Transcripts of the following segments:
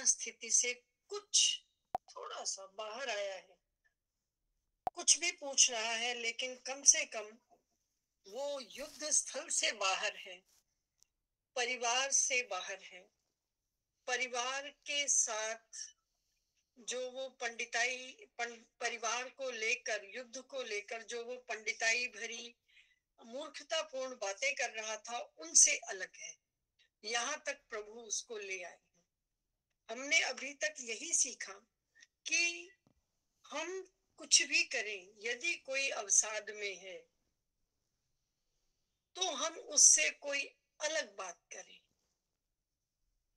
वर्तमान स्थिति से कुछ थोड़ा सा बाहर आया है, कुछ भी पूछ रहा है, लेकिन कम से कम वो युद्ध स्थल से बाहर है, परिवार से बाहर है, परिवार के साथ जो वो परिवार को लेकर, युद्ध को लेकर जो वो पंडिताई भरी मूर्खतापूर्ण बातें कर रहा था, उनसे अलग है। यहाँ तक प्रभु उसको ले आए हैं। हमने अभी तक यही सीखा कि हम कुछ भी करें, यदि कोई अवसाद में है तो हम उससे कोई अलग बात करें।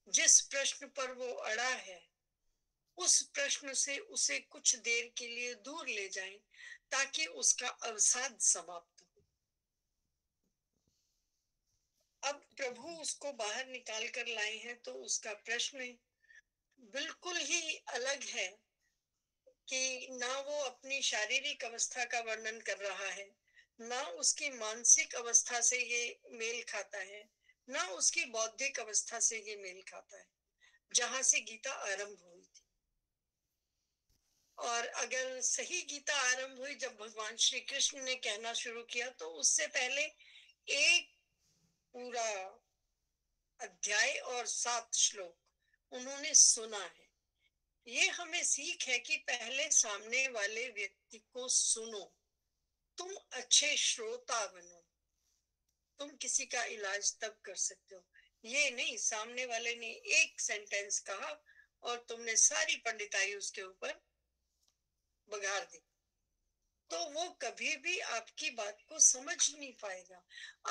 जिस प्रश्न पर वो अड़ा है उस प्रश्न से उसे कुछ देर के लिए दूर ले जाएं, ताकि उसका अवसाद समाप्त हो। अब प्रभु उसको बाहर निकाल कर लाए हैं, तो उसका प्रश्न बिल्कुल ही अलग है कि ना वो अपनी शारीरिक अवस्था का वर्णन कर रहा है, ना उसकी मानसिक अवस्था से ये मेल खाता है, ना उसकी बौद्धिक अवस्था से ये मेल खाता है, जहां से गीता आरंभ हुई थी। और अगर सही गीता आरंभ हुई जब भगवान श्री कृष्ण ने कहना शुरू किया, तो उससे पहले एक पूरा अध्याय और 7 श्लोक उन्होंने सुना है। ये हमें सीख है कि पहले सामने वाले व्यक्ति को सुनो, तुम अच्छे श्रोता बनो, तुम किसी का इलाज तब कर सकते हो। ये नहीं सामने वाले ने एक सेंटेंस कहा और तुमने सारी पंडिताई उसके ऊपर बघार दी, तो वो कभी भी आपकी बात को समझ नहीं पाएगा।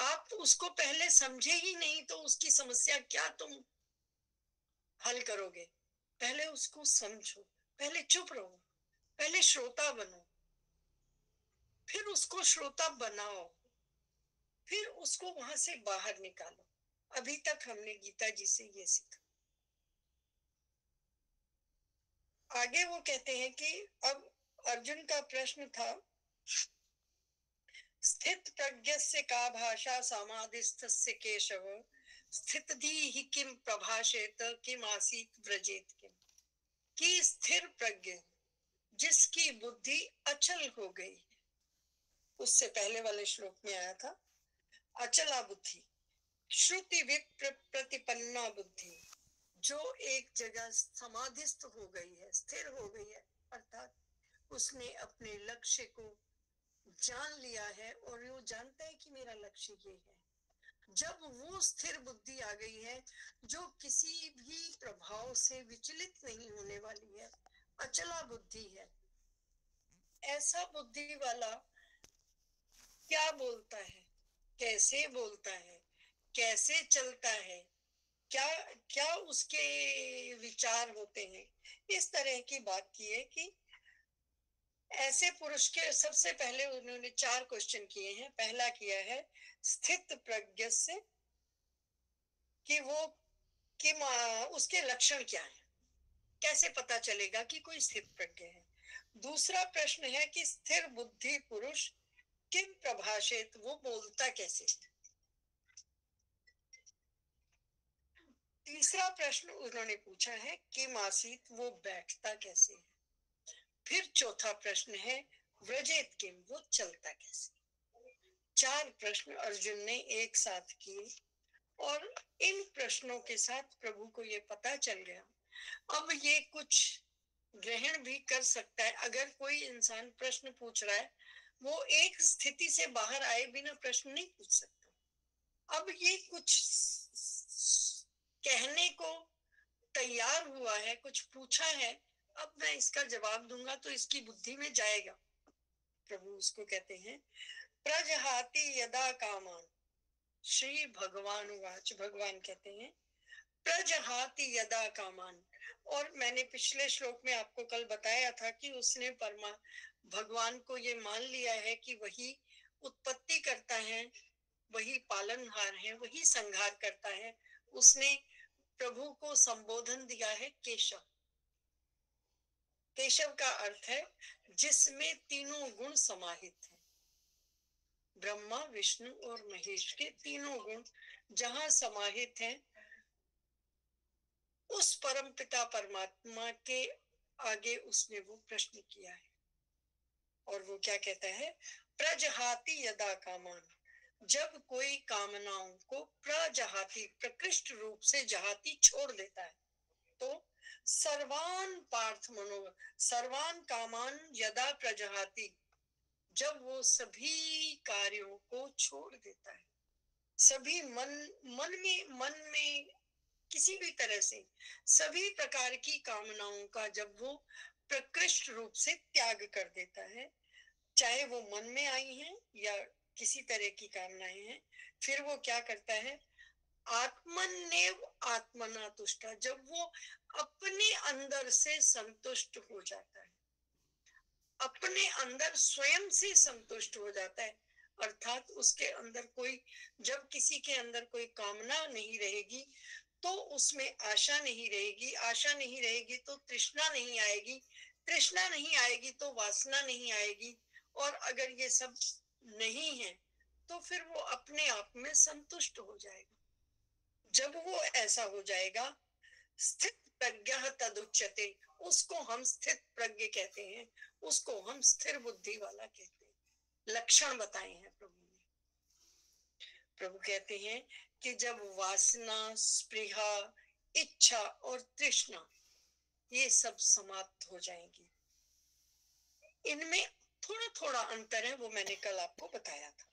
आप उसको पहले समझे ही नहीं तो उसकी समस्या क्या तुम हल करोगे? पहले उसको समझो, पहले चुप रहो, पहले श्रोता बनो, फिर उसको श्रोता बनाओ, फिर उसको वहां से बाहर निकालो। अभी तक हमने गीता जी से ये सीखा। आगे वो कहते हैं कि अब अर्जुन का प्रश्न था, स्थित प्रज्ञस्य का भाषा समाधिस्थस्य केशव, स्थितधीहि किम प्रभाषेत किम आसीत व्रजेत किम। कि स्थिर प्रज्ञ जिसकी बुद्धि अचल हो गई, उससे पहले वाले श्लोक में आया था अचला बुद्धि, श्रुति विप्र प्रतिपन्ना बुद्धि, जो एक जगह समाधिस्थ हो गई है, स्थिर हो गई है, अर्थात उसने अपने लक्ष्य को जान लिया है और वो जानता है कि मेरा लक्ष्य ये है। जब वो स्थिर बुद्धि आ गई है जो किसी भी प्रभाव से विचलित नहीं होने वाली है, अचला बुद्धि है, ऐसा बुद्धि वाला क्या बोलता है, कैसे बोलता है, कैसे चलता है, क्या क्या उसके विचार होते हैं, इस तरह की बात की है कि ऐसे पुरुष के सबसे पहले उन्होंने 4 क्वेश्चन किए हैं। पहला किया है स्थित प्रज्ञ से, कि वो कि उसके लक्षण क्या है, कैसे पता चलेगा कि कोई स्थित प्रज्ञ है। दूसरा प्रश्न है कि स्थिर बुद्धि पुरुष किम प्रभाषित, वो बोलता कैसे। तीसरा प्रश्न उन्होंने पूछा है कि मासीत, वो बैठता कैसे है। फिर चौथा प्रश्न है व्रजेत किम, वो चलता कैसे। 4 प्रश्न अर्जुन ने एक साथ किए और इन प्रश्नों के साथ प्रभु को ये पता चल गया। अब ये कुछ ग्रहण भी कर सकता है। अगर कोई इंसान प्रश्न पूछ रहा है, वो एक स्थिति से बाहर आए बिना प्रश्न नहीं पूछ सकता। अब ये कुछ कहने को तैयार हुआ है, कुछ पूछा है, अब मैं इसका जवाब दूंगा तो इसकी बुद्धि में जाएगा। प्रभु उसको कहते हैं प्रजहाति यदा कामान, श्री भगवान वाच, भगवान कहते हैं प्रजहाति यदा कामान। और मैंने पिछले श्लोक में आपको कल बताया था कि उसने भगवान को ये मान लिया है कि वही उत्पत्ति करता है, वही पालनहार है, वही संहार करता है। उसने प्रभु को संबोधन दिया है केशव। केशव का अर्थ है जिसमें तीनों गुण समाहित हैं। ब्रह्मा, विष्णु और महेश के तीनों गुण जहां समाहित हैं, उस परम पिता परमात्मा के आगे उसने वो प्रश्न किया है। और वो क्या कहता है? प्रजहाति यदा कामान, जब कोई कामनाओं को प्रजहाति प्रकृष्ट रूप से जहाती छोड़ देता है, तो सर्वान पार्थ मनो, सर्वान कामान यदा प्रजहाति, जब वो सभी कार्यों को छोड़ देता है, सभी मन में किसी भी तरह से सभी प्रकार की कामनाओं का जब वो प्रकृष्ट रूप से त्याग कर देता है, चाहे वो मन में आई हैं या किसी तरह की कामनाएं हैं, फिर वो क्या करता है? आत्मनेव आत्मना तुष्टा, जब वो अपने अंदर से संतुष्ट हो जाता है, अपने अंदर स्वयं से संतुष्ट हो जाता है, अर्थात उसके अंदर कोई, जब किसी के अंदर कोई कामना नहीं रहेगी तो उसमें आशा नहीं रहेगी, आशा नहीं रहेगी तो तृष्णा नहीं आएगी, तृष्णा नहीं आएगी तो वासना नहीं आएगी, और अगर ये सब नहीं है तो फिर वो अपने आप में संतुष्ट हो जाएगा। जब वो ऐसा हो जाएगा, स्थित प्रज्ञा तदुच्यते, उसको हम स्थित प्रज्ञ कहते हैं, उसको हम स्थिर बुद्धि वाला कहते हैं। लक्षण बताए हैं प्रभु ने। प्रभु कहते हैं कि जब वासना, स्पृहा, इच्छा और तृष्णा ये सब समाप्त हो जाएंगी, इनमें थोड़ा थोड़ा अंतर है, वो मैंने कल आपको बताया था,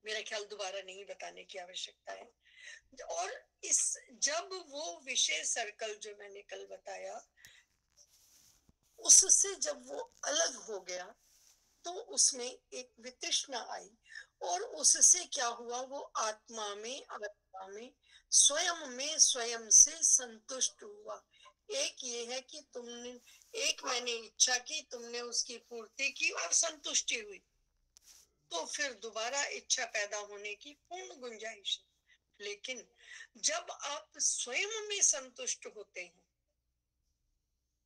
मेरा ख्याल दोबारा नहीं बताने की आवश्यकता है। और इस जब वो विषय सर्कल जो मैंने कल बताया, उससे जब वो अलग हो गया तो उसमें एक वितृष्णा आई, और उससे क्या हुआ? वो आत्मा में स्वयं से संतुष्ट हुआ। एक ये है कि तुमने, एक मैंने इच्छा की, तुमने उसकी पूर्ति की और संतुष्टि हुई, तो फिर दोबारा इच्छा पैदा होने की पूर्ण गुंजाइश है। लेकिन जब आप स्वयं में संतुष्ट होते हैं,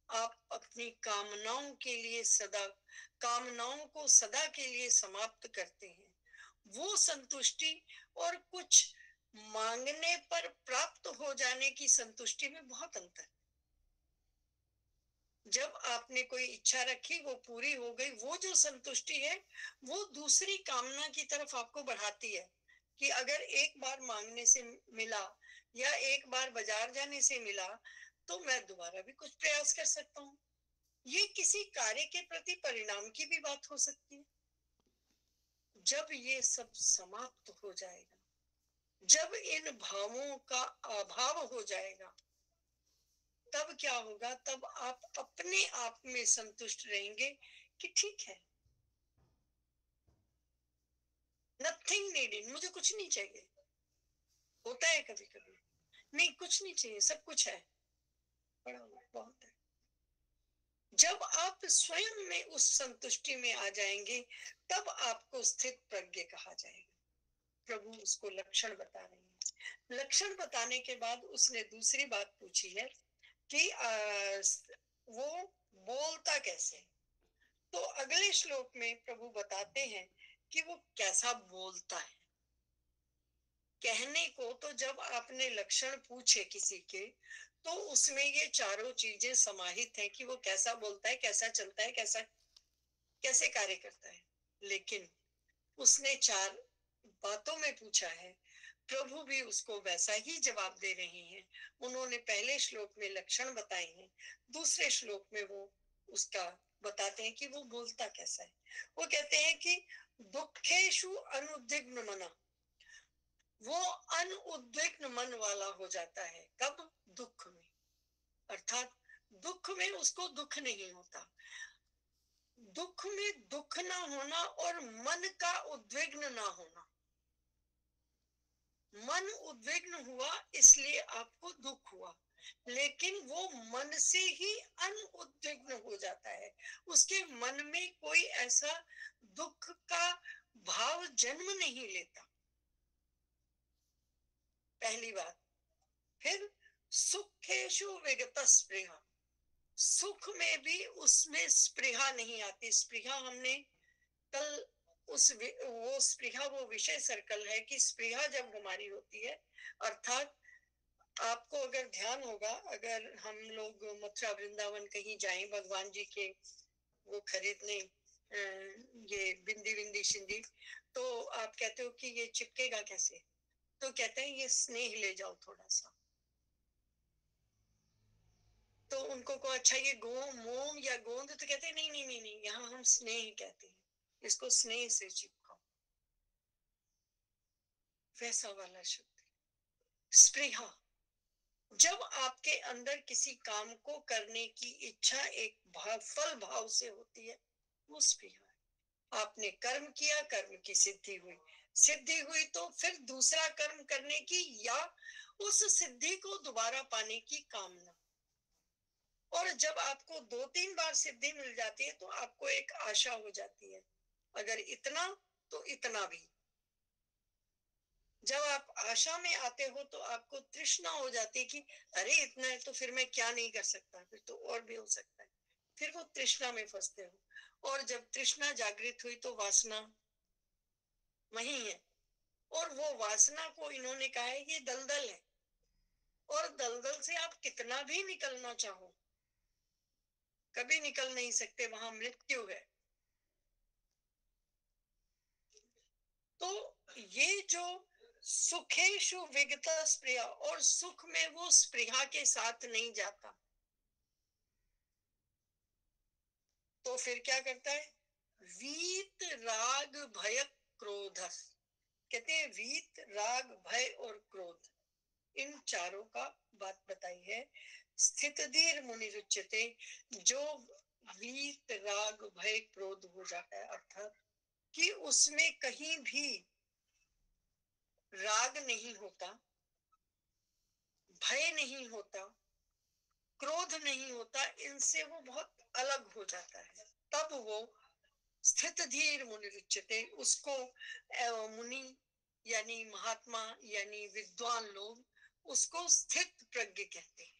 आप अपनी कामनाओं के लिए सदा, कामनाओं को सदा के लिए समाप्त करते हैं, वो संतुष्टि और कुछ मांगने पर प्राप्त हो जाने की संतुष्टि में बहुत अंतर। जब आपने कोई इच्छा रखी, वो पूरी हो गई, वो जो संतुष्टि है वो दूसरी कामना की तरफ आपको बढ़ाती है, कि अगर एक बार मांगने से मिला या एक बार बाजार जाने से मिला तो मैं दोबारा भी कुछ प्रयास कर सकता हूँ। ये किसी कार्य के प्रति परिणाम की भी बात हो सकती है। जब ये सब समाप्त हो जाएगा, जब इन भावों का अभाव हो जाएगा, तब क्या होगा? तब आप अपने आप में संतुष्ट रहेंगे कि ठीक है, नथिंग नीडेड, मुझे कुछ नहीं चाहिए। होता है कभी कभी, नहीं कुछ नहीं चाहिए, सब कुछ है, बड़ा बहुत है। जब आप स्वयं में उस संतुष्टि में आ जाएंगे, तब आपको स्थित प्रज्ञ कहा जाएगा। प्रभु उसको लक्षण बता रहे हैं। लक्षण बताने के बाद उसने दूसरी बात पूछी है कि वो बोलता कैसे। तो अगले श्लोक में प्रभु बताते हैं कि वो कैसा बोलता है। कहने को तो जब आपने लक्षण पूछे किसी के, तो उसमें ये चारों चीजें समाहित हैं कि वो कैसा बोलता है, कैसा चलता है, कैसा कैसे कार्य करता है। लेकिन उसने चार बातों में पूछा है, प्रभु भी उसको वैसा ही जवाब दे रहे हैं। उन्होंने पहले श्लोक में लक्षण बताए हैं, दूसरे श्लोक में वो उसका बताते हैं कि वो बोलता कैसा है। वो कहते हैं कि दुखेशु अनुद्विग्न मना, वो अनुद्विग्न मन वाला हो जाता है। कब? दुख में, अर्थात दुख में उसको दुख नहीं होता। दुख में दुख ना होना और मन का उद्विग्न ना होना। मन उद्विग्न हुआ इसलिए आपको दुख हुआ, लेकिन वो मन से ही अनुद्विग्न हो जाता है, उसके मन में कोई ऐसा दुख का भाव जन्म नहीं लेता। पहली बात। फिर सुखेशु विगत स्पृहा, सुख में भी उसमें स्पृहा नहीं आती। स्पृहा हमने कल वो स्पृहा वो विषय सर्कल है कि स्पृहा जब हमारी होती है, अर्थात आपको अगर ध्यान होगा, अगर हम लोग मथुरा वृंदावन कहीं जाएं भगवान जी के वो खरीदने ये बिंदी बिंदी सिंदी, तो आप कहते हो कि ये चिपकेगा कैसे, तो कहते हैं ये स्नेह ले जाओ थोड़ा सा। तो उनको को अच्छा ये मोम या गोंद, तो कहते हैं नहीं नहीं नहीं नहीं, यहाँ हम स्नेह कहते हैं, इसको स्नेह से चिपकाओ, वैसा वाला शब्द स्पृहा। जब आपके अंदर किसी काम को करने की इच्छा एक फल भाव से होती है, वो स्पृहा है। आपने कर्म किया, कर्म की सिद्धि हुई, सिद्धि हुई तो फिर दूसरा कर्म करने की या उस सिद्धि को दोबारा पाने की कामना। और जब आपको 2-3 बार सिद्धि मिल जाती है तो आपको एक आशा हो जाती है, अगर इतना तो इतना भी। जब आप आशा में आते हो तो आपको तृष्णा हो जाती है कि अरे इतना है तो फिर मैं क्या नहीं कर सकता, फिर तो और भी हो सकता है, फिर वो तृष्णा में फंसते हो। और जब तृष्णा जागृत हुई तो वासना वही है, और वो वासना को इन्होंने कहा है ये दलदल है, और दलदल से आप कितना भी निकलना चाहो कभी निकल नहीं सकते, वहां मृत्यु है। तो ये जो सुखेशु विगता स्प्रिया, और सुख में वो स्पृहा के साथ नहीं जाता, तो फिर क्या करता है, वीत राग भय क्रोध। कहते हैं वीत राग भय और क्रोध, इन चारों का बात बताई है। स्थित धीर मुनि रुच्यते, जो वीत राग भय क्रोध हो जाता है, अर्थात कि उसमें कहीं भी राग नहीं होता, भय नहीं होता, क्रोध नहीं होता, इनसे वो बहुत अलग हो जाता है, तब वो स्थित धीर मुनि रुच्यते, उसको मुनि यानी महात्मा यानी विद्वान लोग उसको स्थित प्रज्ञ कहते हैं।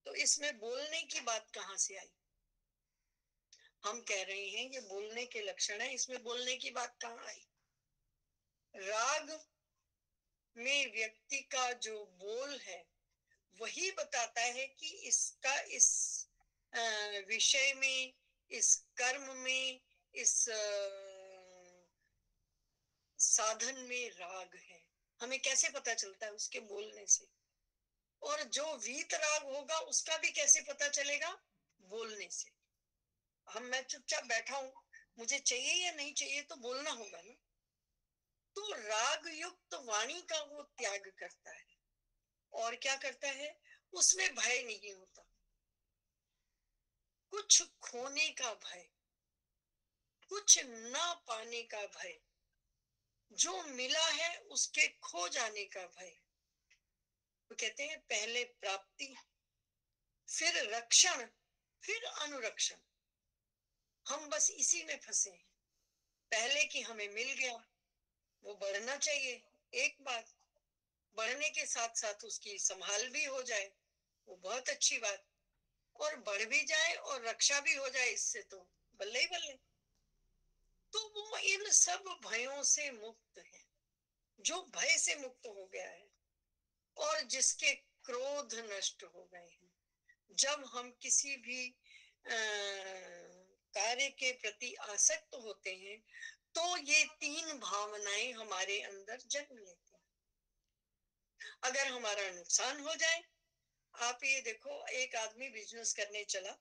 तो इसमें बोलने की बात कहाँ से आई, हम कह रहे हैं ये बोलने के लक्षण है, इसमें बोलने की बात कहाँ आई। राग में व्यक्ति का जो बोल है वही बताता है कि इसका इस विषय में, इस कर्म में, इस साधन में राग है। हमें कैसे पता चलता है, उसके बोलने से। और जो वीत राग होगा उसका भी कैसे पता चलेगा, बोलने से। मैं चुपचाप बैठा हूं, मुझे चाहिए या नहीं चाहिए तो बोलना होगा ना, तो राग युक्त वाणी का वो त्याग करता है। और क्या करता है, उसमें भय नहीं होता, कुछ खोने का भय, कुछ ना पाने का भय, जो मिला है उसके खो जाने का भय। वो कहते हैं पहले प्राप्ति, फिर रक्षण, फिर अनुरक्षण। हम बस इसी में फंसे हैं, पहले कि हमें मिल गया, वो बढ़ना चाहिए, एक बात, बढ़ने के साथ साथ उसकी संभाल भी हो जाए, वो बहुत अच्छी बात, और बढ़ भी जाए और रक्षा भी हो जाए, इससे तो बल्ले ही बल्ले। तो वो इन सब भयों से मुक्त है, जो भय से मुक्त हो गया है और जिसके क्रोध नष्ट हो गए हैं। जब हम किसी भी कार्य के प्रति आसक्त होते हैं तो ये 3 भावनाएं हमारे अंदर जन्म लेती हैं। अगर हमारा नुकसान हो जाए, आप ये देखो, एक आदमी बिजनेस करने चला,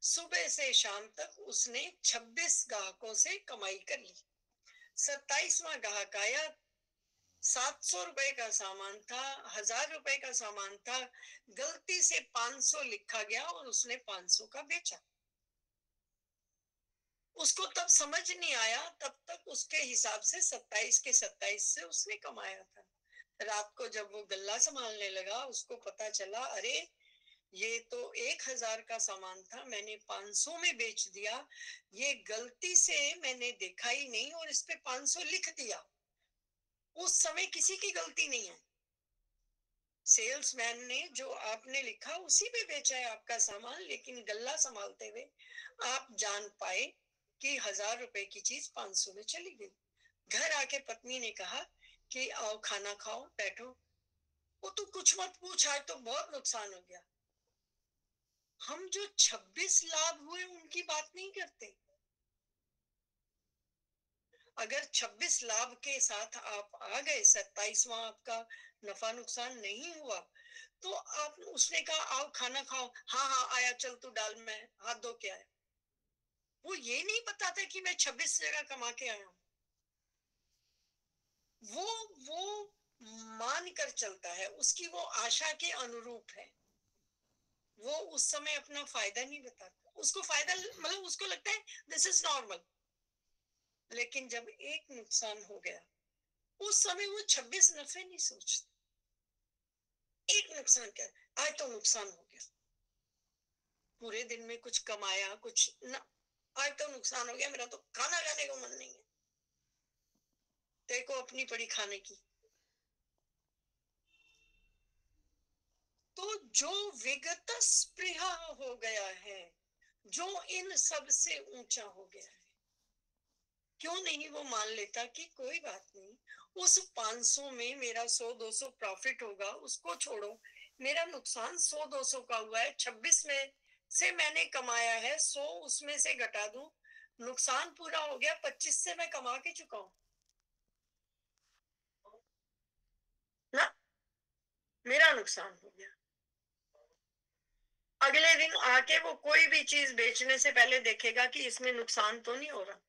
सुबह से शाम तक उसने 26 ग्राहकों से कमाई कर ली, 27वां ग्राहक आया, 700 रुपए का सामान था, 1000 रुपए का सामान था, गलती से 500 लिखा गया और उसने 500 का बेचा। उसको तब समझ नहीं आया, तब तक उसके हिसाब से 27 के 27 से उसने कमाया था। रात को जब वो गल्ला संभालने लगा, उसको पता चला अरे ये तो 1000 का सामान था, मैंने 500 में बेच दिया, ये गलती से मैंने देखा ही नहीं और इस पे 500 लिख दिया। उस समय किसी की गलती नहीं है, सेल्समैन ने जो आपने लिखा उसी पे बेचा है आपका सामान, लेकिन गल्ला संभालते हुए आप जान पाए कि 1000 रुपए की चीज 500 में चली गई। घर आके पत्नी ने कहा कि आओ खाना खाओ, बैठो, वो तो कुछ मत पूछ, आज तो बहुत नुकसान हो गया। हम जो 26 लाभ हुए उनकी बात नहीं करते। अगर 26 लाभ के साथ आप आ गए, 27वां आपका नफा नुकसान नहीं हुआ, तो आप उसने कहा आओ खाना खाओ, हाँ हाँ आया, चल तू डाल, मैं हाथ धो के आया। वो ये नहीं पता था कि मैं 26 जगह कमा के आया हूं। वो मान कर चलता है, उसकी वो आशा के अनुरूप है। वो उस समय अपना फायदा नहीं बताता, उसको फायदा मतलब उसको लगता है दिस इज नॉर्मल। लेकिन जब एक नुकसान हो गया, उस समय वो 26 नफे नहीं सोचता। एक नुकसान क्या, आज तो नुकसान हो गया, पूरे दिन में कुछ कमाया कुछ ना, आज तो नुकसान हो गया, मेरा तो खाना खाने को मन नहीं है, तेरे को अपनी पड़ी खाने की। तो जो विगत स्पृहा हो गया है, जो इन सब से ऊंचा हो गया है, क्यों नहीं वो मान लेता कि कोई बात नहीं, उस 500 में मेरा 100-200 प्रॉफिट होगा, उसको छोड़ो, मेरा नुकसान 100-200 का हुआ है, 26 में से मैंने कमाया है, 100 उसमें से घटा दूं, नुकसान पूरा हो गया, 25 से मैं कमा के चुका हूं ना, मेरा नुकसान हो गया। अगले दिन आके वो कोई भी चीज बेचने से पहले देखेगा कि इसमें नुकसान तो नहीं हो रहा,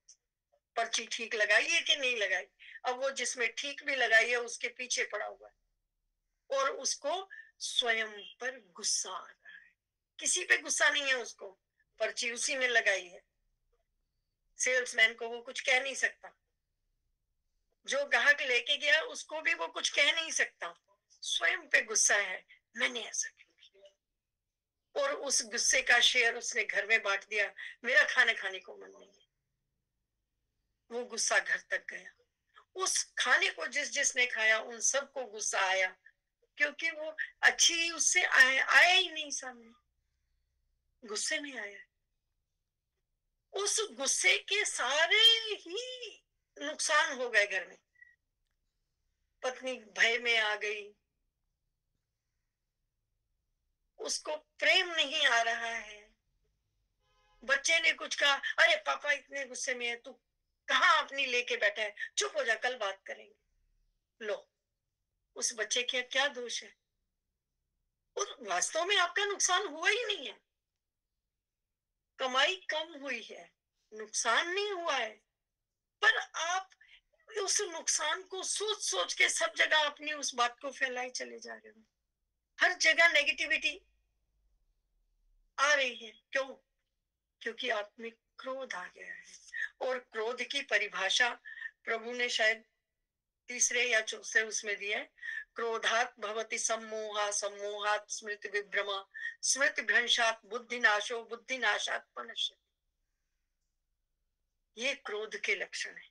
पर्ची ठीक लगाई है कि नहीं लगाई। अब वो जिसमें ठीक भी लगाई है उसके पीछे पड़ा हुआ है और उसको स्वयं पर गुस्सा आ रहा है। किसी पे गुस्सा नहीं है उसको, पर्ची उसी ने लगाई है, सेल्समैन को वो कुछ कह नहीं सकता, जो ग्राहक लेके गया उसको भी वो कुछ कह नहीं सकता, स्वयं पे गुस्सा है, मैंने ऐसा क्यों किया, और उस गुस्से का शेयर उसने घर में बांट दिया, मेरा खाने खाने को मन नहीं है। वो गुस्सा घर तक गया, उस खाने को जिस जिसने खाया उन सबको गुस्सा आया, क्योंकि वो अच्छी उससे आया ही नहीं, सामने गुस्से में आया। उस गुस्से के सारे ही नुकसान हो गए घर में। पत्नी भय में आ गई, उसको प्रेम नहीं आ रहा है, बच्चे ने कुछ कहा, अरे पापा इतने गुस्से में है, तू कहाँ अपनी लेके बैठा है, चुप हो जा, कल बात करेंगे। लो, उस बच्चे का क्या दोष है, और वास्तव में आपका नुकसान हुआ ही नहीं है, कमाई कम हुई है, नुकसान नहीं हुआ है, पर आप उस नुकसान को सोच सोच के सब जगह अपनी उस बात को फैलाई चले जा रहे हो, हर जगह नेगेटिविटी आ रही है। क्यों? क्योंकि आप में क्रोध आ गया है, और क्रोध की परिभाषा प्रभु ने शायद तीसरे या चौथे उसमें दिया है, क्रोधात भवति सम्मोहा, सम्मोहात स्मृति विभ्रमा, स्मृति भ्रंशात बुद्धिनाशो, बुद्धिनाशात पनश्यति। ये क्रोध के लक्षण है।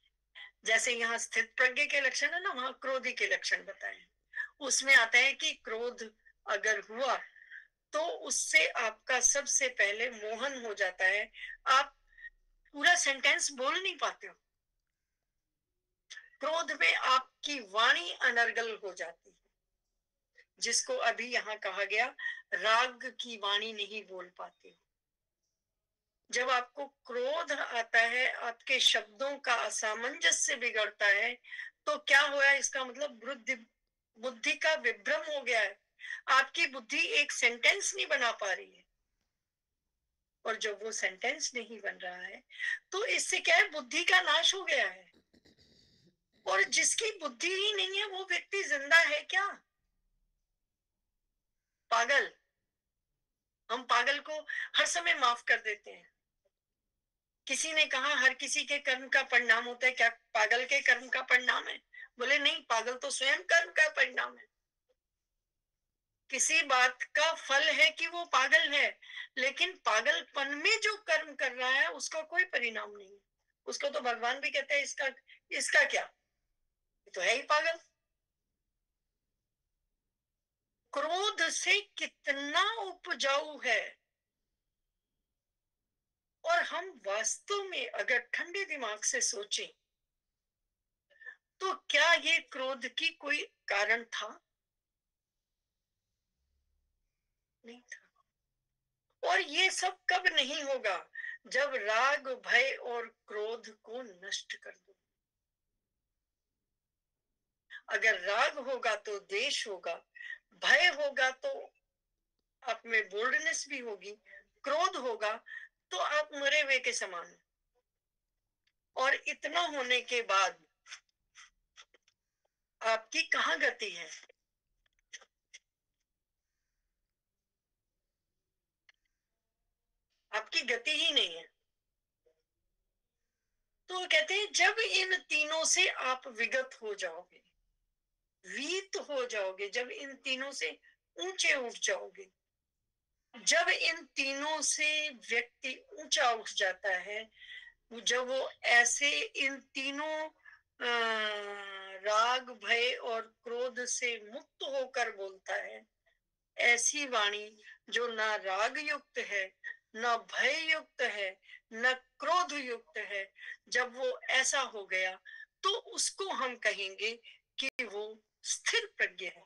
जैसे यहाँ स्थित प्रज्ञ के लक्षण है ना, वहां क्रोधी के लक्षण बताए हैं। उसमें आता है कि क्रोध अगर हुआ तो उससे आपका सबसे पहले मोहन हो जाता है, आप पूरा सेंटेंस बोल नहीं पाते हो, क्रोध में आपकी वाणी अनर्गल हो जाती है, जिसको अभी यहाँ कहा गया राग की वाणी नहीं बोल पाते हो। जब आपको क्रोध आता है, आपके शब्दों का असामंजस्य बिगड़ता है, तो क्या हुआ, इसका मतलब बुद्धि का विभ्रम हो गया है, आपकी बुद्धि एक सेंटेंस नहीं बना पा रही है, और जब वो सेंटेंस नहीं बन रहा है तो इससे क्या है, बुद्धि का नाश हो गया है, और जिसकी बुद्धि ही नहीं है वो व्यक्ति जिंदा है क्या? पागल। हम पागल को हर समय माफ कर देते हैं। किसी ने कहा हर किसी के कर्म का परिणाम होता है, क्या पागल के कर्म का परिणाम है? बोले नहीं, पागल तो स्वयं कर्म का परिणाम है। किसी बात का फल है कि वो पागल है, लेकिन पागलपन में जो कर्म कर रहा है उसका कोई परिणाम नहीं है। उसको तो भगवान भी कहते हैं इसका इसका क्या, ये तो है ही पागल। क्रोध से कितना उपजाऊ है, और हम वास्तव में अगर ठंडे दिमाग से सोचें तो क्या ये क्रोध की कोई कारण था? नहीं था। और ये सब कब नहीं होगा? जब राग, भय और क्रोध को नष्ट कर दो। अगर राग होगा तो द्वेष होगा, भय होगा तो आप में बोल्डनेस भी होगी, क्रोध होगा तो आप मरे हुए के समान। और इतना होने के बाद आपकी कहाँ गति है? आपकी गति ही नहीं है। तो कहते हैं जब इन तीनों से आप विगत हो जाओगे, वीत हो जाओगे, जब इन तीनों से ऊंचे उठ जाओगे, जब इन तीनों से व्यक्ति ऊंचा उठ जाता है, जब वो ऐसे इन तीनों राग, भय और क्रोध से मुक्त होकर बोलता है, ऐसी वाणी जो ना राग युक्त है, न भय युक्त है, न क्रोध युक्त है, जब वो ऐसा हो गया तो उसको हम कहेंगे कि वो स्थिर प्रज्ञ है,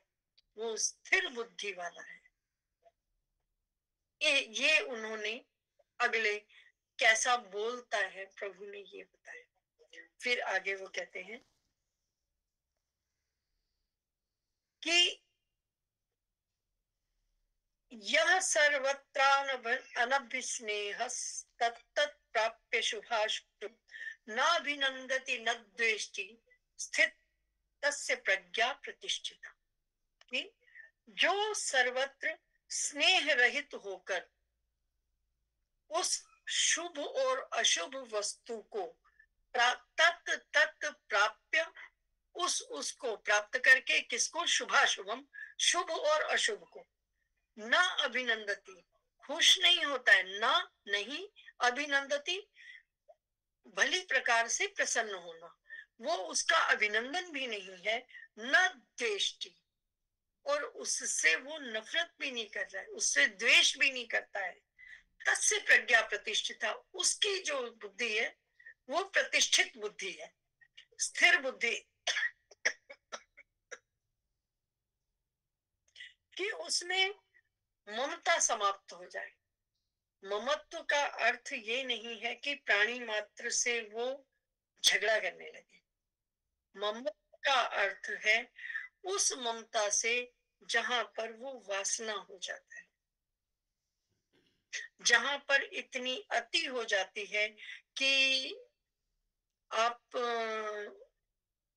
वो स्थिर बुद्धि वाला है। ये उन्होंने अगले कैसा बोलता है प्रभु ने ये बताया। फिर आगे वो कहते हैं कि यह सर्वत्रानभिस्नेह तत्त प्राप्य शुभाशुभ नाभिनंदति न द्वेष्टि स्थित तस्य प्रज्ञा प्रतिष्ठिता। कि जो सर्वत्र स्नेह रहित होकर उस शुभ और अशुभ वस्तु को तत् प्राप्य उसको प्राप्त करके, किसको? शुभाशुभम, शुभ और अशुभ को, न अभिनंदती, खुश नहीं होता है, न नहीं, अभिनंदती भली प्रकार से प्रसन्न होना, वो उसका अभिनंदन भी नहीं है, न द्वेष्टि, और उससे वो नफरत भी नहीं कर रहा है, उससे द्वेष भी नहीं करता है। तस्य प्रज्ञा प्रतिष्ठिता, उसकी जो बुद्धि है वो प्रतिष्ठित बुद्धि है, स्थिर बुद्धि, कि उसमें ममता समाप्त हो जाए। ममत्व का अर्थ ये नहीं है कि प्राणी मात्र से वो झगड़ा करने लगे। ममत्व का अर्थ है उस ममता से जहां पर वो वासना हो जाता है, जहां पर इतनी अति हो जाती है कि आप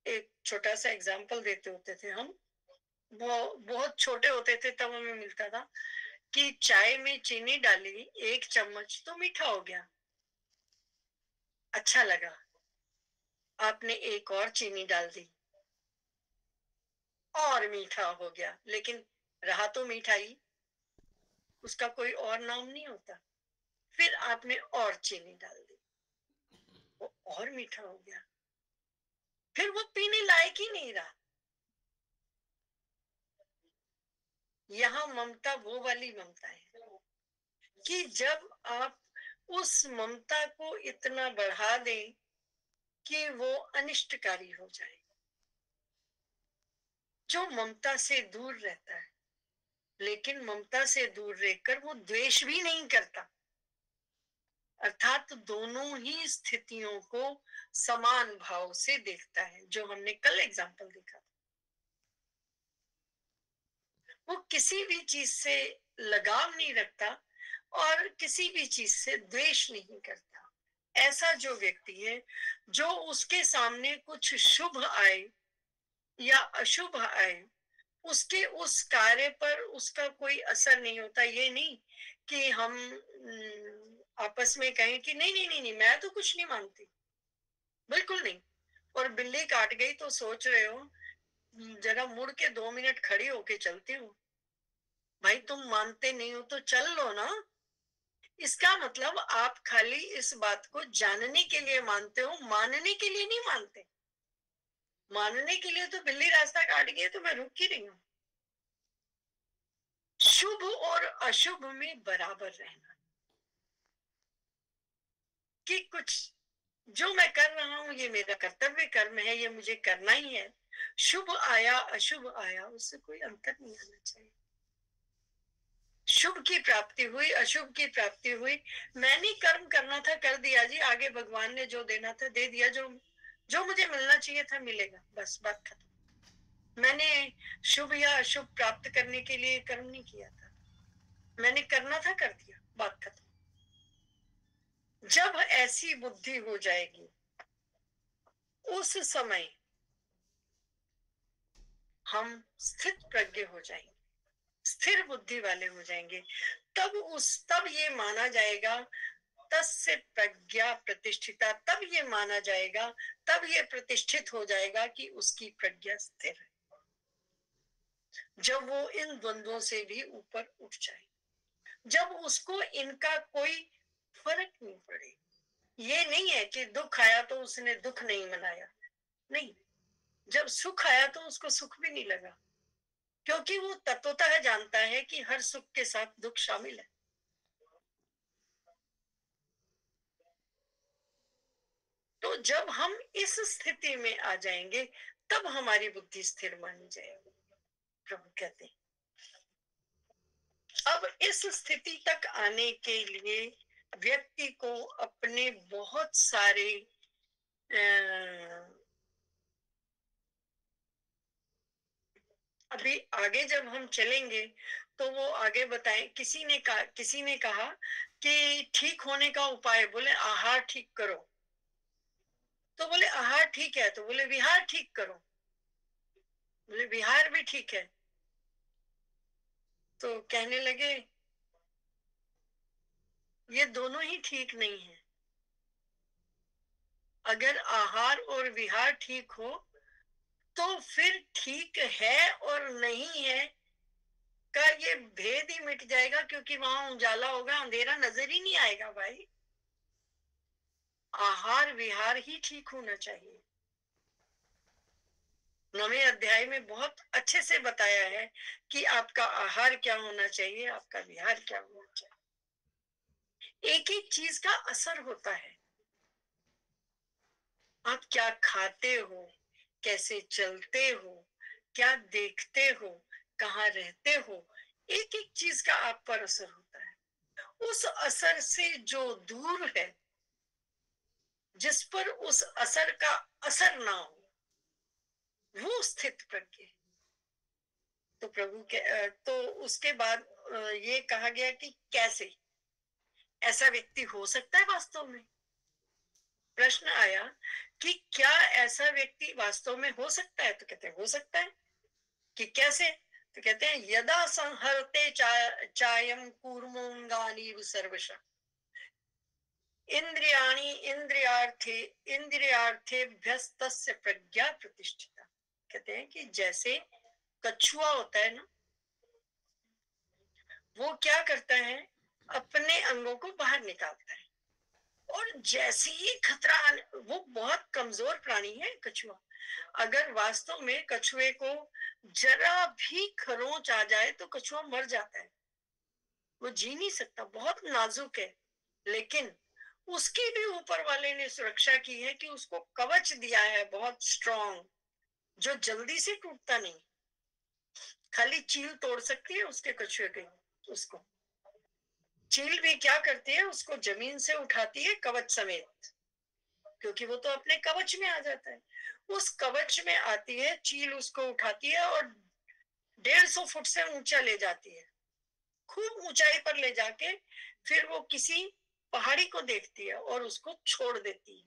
एक छोटा सा एग्जाम्पल देते होते थे हम, वो बहुत छोटे होते थे तब हमें मिलता था कि चाय में चीनी डाली 1 चम्मच तो मीठा हो गया, अच्छा लगा, आपने एक और चीनी डाल दी और मीठा हो गया, लेकिन रहा तो मीठा ही, उसका कोई और नाम नहीं होता। फिर आपने और चीनी डाल दी, वो और मीठा हो गया, फिर वो पीने लायक ही नहीं रहा। यहाँ ममता वो वाली ममता है कि जब आप उस ममता को इतना बढ़ा दें कि वो अनिष्टकारी हो जाए। जो ममता से दूर रहता है, लेकिन ममता से दूर रहकर वो द्वेष भी नहीं करता, अर्थात दोनों ही स्थितियों को समान भाव से देखता है, जो हमने कल एग्जाम्पल देखा था। वो किसी भी चीज से लगाव नहीं रखता और किसी भी चीज से द्वेष नहीं करता। ऐसा जो व्यक्ति है, जो उसके सामने कुछ शुभ आए या अशुभ आए, उसके उस कार्य पर उसका कोई असर नहीं होता। ये नहीं कि हम आपस में कहें कि नहीं नहीं नहीं नहीं, मैं तो कुछ नहीं मानती, बिल्कुल नहीं, और बिल्ली काट गई तो सोच रहे हो जरा मुड़ के 2 मिनट खड़ी होके चलती हूँ। भाई तुम मानते नहीं हो तो चल लो ना। इसका मतलब आप खाली इस बात को जानने के लिए मानते हो, मानने के लिए नहीं मानते। मानने के लिए तो बिल्ली रास्ता काट गई तो मैं रुक ही रही हूँ। शुभ और अशुभ में बराबर रहना, कि कुछ जो मैं कर रहा हूं ये मेरा कर्तव्य कर्म है, ये मुझे करना ही है। शुभ आया अशुभ आया उससे कोई अंतर नहीं आना चाहिए। शुभ की प्राप्ति हुई, अशुभ की प्राप्ति हुई। मैंने कर्म करना था कर दिया जी, आगे भगवान ने जो देना था दे दिया, जो जो मुझे मिलना चाहिए था मिलेगा, बस बात खत्म। मैंने शुभ या अशुभ प्राप्त करने के लिए कर्म नहीं किया था, मैंने करना था कर दिया, बात खत्म। जब ऐसी बुद्धि हो जाएगी उस समय हम स्थित प्रज्ञ हो जाएंगे, स्थिर बुद्धि वाले हो जाएंगे। तब ये माना जाएगा, तस्य प्रज्ञा प्रतिष्ठिता, तब ये माना जाएगा, तब ये प्रतिष्ठित हो जाएगा कि उसकी प्रज्ञा स्थिर है, जब वो इन द्वंद्वों से भी ऊपर उठ जाए, जब उसको इनका कोई फर्क नहीं पड़े। ये नहीं है कि दुख आया तो उसने दुख नहीं मनाया, नहीं, जब सुख आया तो उसको सुख भी नहीं लगा, क्योंकि वो तत्वतः जानता है कि हर सुख के साथ दुख शामिल है। तो जब हम इस स्थिति में आ जाएंगे तब हमारी बुद्धि स्थिर मानी जाएगी, प्रभु कहते हैं। अब इस स्थिति तक आने के लिए व्यक्ति को अपने बहुत सारे अभी आगे जब हम चलेंगे तो वो आगे बताएं। किसी ने कहा कि ठीक होने का उपाय, बोले आहार ठीक करो, तो बोले आहार ठीक है, तो बोले विहार ठीक करो, बोले विहार भी ठीक है। तो कहने लगे ये दोनों ही ठीक नहीं है। अगर आहार और विहार ठीक हो तो फिर ठीक है और नहीं है का ये भेद ही मिट जाएगा, क्योंकि वहां उजाला होगा, अंधेरा नजर ही नहीं आएगा भाई। आहार विहार ही ठीक होना चाहिए। 9वें अध्याय में बहुत अच्छे से बताया है कि आपका आहार क्या होना चाहिए, आपका विहार क्या होना चाहिए। एक एक चीज का असर होता है, आप क्या खाते हो, कैसे चलते हो, क्या देखते हो, कहाँ रहते हो, एक एक चीज का आप पर असर होता है। उस असर से जो दूर है, जिस पर उस असर का असर ना हो, वो स्थित प्रज्ञ। तो प्रभु के तो उसके बाद ये कहा गया कि कैसे ऐसा व्यक्ति हो सकता है वास्तव में। प्रश्न आया कि क्या ऐसा व्यक्ति वास्तव में हो सकता है, तो कहते हैं हो सकता है। कि कैसे, तो कहते हैं यदा संहरते चायम कूर्मोंगानी सर्वश इंद्रियाणि इंद्रियार्थेभ्यस्तस्य प्रज्ञा प्रतिष्ठिता। कहते हैं कि जैसे कछुआ होता है ना, वो क्या करता है, अपने अंगों को बाहर निकालता है, और जैसे ही खतरा, वो बहुत कमजोर प्राणी है कछुआ, अगर वास्तव में कछुए को जरा भी खरोंच आ जाए तो कछुआ मर जाता है, वो जी नहीं सकता, बहुत नाजुक है। लेकिन उसकी भी ऊपर वाले ने सुरक्षा की है कि उसको कवच दिया है बहुत स्ट्रॉन्ग, जो जल्दी से टूटता नहीं। खाली चील तोड़ सकती है उसके कछुए की, उसको चील भी क्या करती है, उसको जमीन से उठाती है कवच समेत, क्योंकि वो तो अपने कवच में आ जाता है। उस कवच में आती है चील, उसको उठाती है और 150 फुट से ऊंचा ले जाती है, खूब ऊंचाई पर ले जाके फिर वो किसी पहाड़ी को देखती है और उसको छोड़ देती है।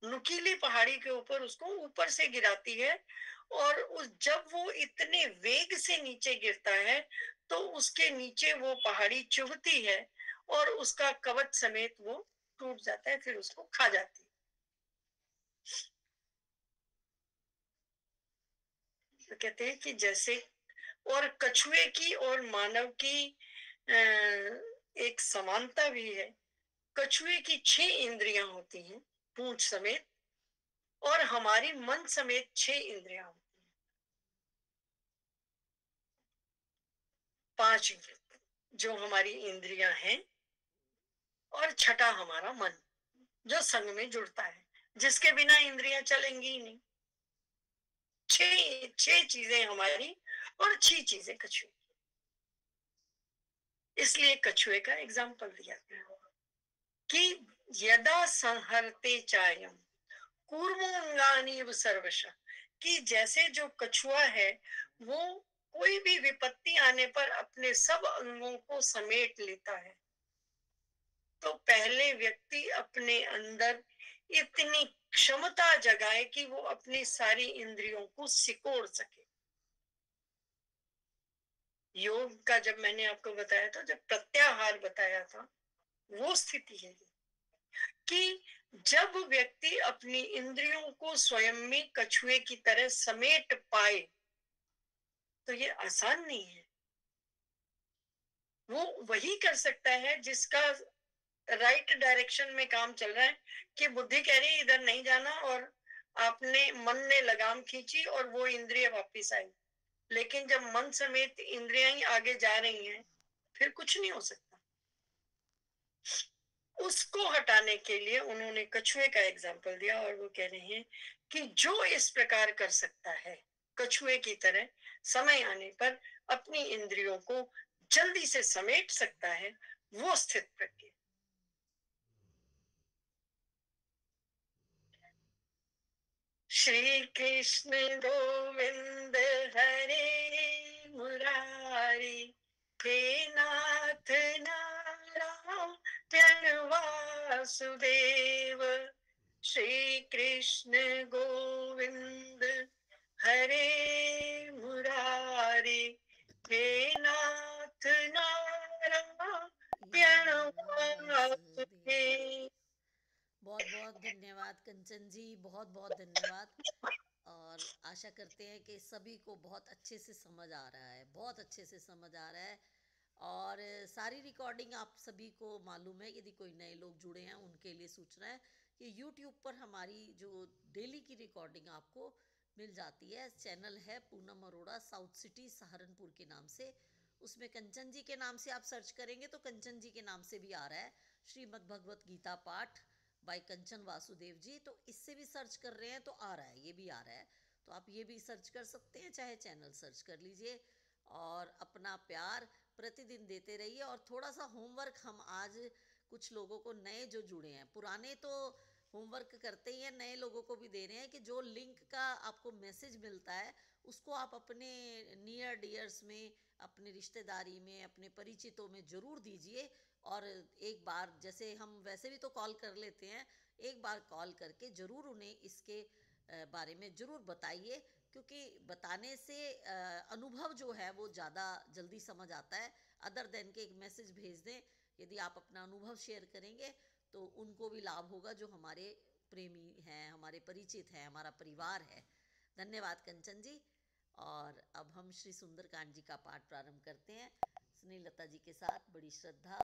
नुकीली पहाड़ी के ऊपर उसको ऊपर से गिराती है, और जब वो इतने वेग से नीचे गिरता है तो उसके नीचे वो पहाड़ी चुभती है और उसका कवच समेत वो टूट जाता है, फिर उसको खा जाती है। तो कहते हैं कि जैसे, और कछुए की और मानव की एक समानता भी है। कछुए की 6 इंद्रियां होती हैं पूंछ समेत, और हमारी मन समेत 6 इंद्रियां होती हैं। 5 जो हमारी इंद्रियां हैं, और छठा हमारा मन, जो संग में जुड़ता है, जिसके बिना इंद्रियां चलेंगी ही नहीं। 6 चीजें हमारी और 6 चीजें कछुए। इसलिए कछुए का एग्जाम्पल दिया गया कि यदा संहरते चायम कूर्मोंगानीव सर्वशः, कि जैसे जो कछुआ है वो कोई भी विपत्ति आने पर अपने सब अंगों को समेट लेता है, तो पहले व्यक्ति अपने अंदर इतनी क्षमता जगाए कि वो अपनी सारी इंद्रियों को सिकोड़ सके। योग का जब मैंने आपको बताया था, जब प्रत्याहार बताया था, वो स्थिति है कि जब व्यक्ति अपनी इंद्रियों को स्वयं में कछुए की तरह समेट पाए, तो ये आसान नहीं है। वो वही कर सकता है जिसका राइट डायरेक्शन में काम चल रहा है, कि बुद्धि कह रही है इधर नहीं जाना, और आपने मन ने लगाम खींची और वो इंद्रिय वापिस आई। लेकिन जब मन समेत इंद्रियां ही आगे जा रही हैं, फिर कुछ नहीं हो सकता। उसको हटाने के लिए उन्होंने कछुए का एग्जाम्पल दिया, और वो कह रहे हैं कि जो इस प्रकार कर सकता है कछुए की तरह, समय आने पर अपनी इंद्रियों को जल्दी से समेट सकता है, वो स्थित प्रज्ञ। श्री कृष्ण गोविंद हरे मुरारी, हे नाथ नारायण वासुदेव। श्री कृष्ण गोविंद हरे मुरारी, हे नाथ नारायण वासुदेव। बहुत बहुत धन्यवाद कंचन जी, बहुत बहुत धन्यवाद। और आशा करते हैं कि सभी को बहुत अच्छे से समझ आ रहा है, बहुत अच्छे से समझ आ रहा है। और सारी रिकॉर्डिंग आप सभी को मालूम है, यदि कोई नए लोग जुड़े हैं उनके लिए सूचना है कि यूट्यूब पर हमारी जो डेली की रिकॉर्डिंग आपको मिल जाती है। चैनल है पूनम अरोड़ा साउथ सिटी सहारनपुर के नाम से। उसमें कंचन जी के नाम से आप सर्च करेंगे तो कंचन जी के नाम से भी आ रहा है, श्रीमद् भगवत गीता पाठ बाय कंचन वासुदेव जी। तो इससे भी सर्च कर रहे हैं तो आ रहा है, ये भी आ रहा है, तो आप ये भी सर्च कर सकते हैं, चाहे चैनल सर्च कर लीजिए। और अपना प्यार प्रतिदिन देते रहिए। और थोड़ा सा होमवर्क हम आज कुछ लोगों को, नए जो जुड़े हैं, पुराने तो होमवर्क करते ही हैं, नए लोगों को भी दे रहे हैं कि जो लिंक का आपको मैसेज मिलता है उसको आप अपने नियर डियर्स में, अपने रिश्तेदारी में, अपने परिचितों में ज़रूर दीजिए। और एक बार, जैसे हम वैसे भी तो कॉल कर लेते हैं, एक बार कॉल करके ज़रूर उन्हें इसके बारे में ज़रूर बताइए, क्योंकि बताने से अनुभव जो है वो ज़्यादा जल्दी समझ आता है, अदर देन के एक मैसेज भेज दें। यदि आप अपना अनुभव शेयर करेंगे तो उनको भी लाभ होगा, जो हमारे प्रेमी हैं, हमारे परिचित हैं, हमारा परिवार है। धन्यवाद कंचन जी। और अब हम श्री सुंदरकांड जी का पाठ प्रारंभ करते हैं स्नेहलता जी के साथ, बड़ी श्रद्धा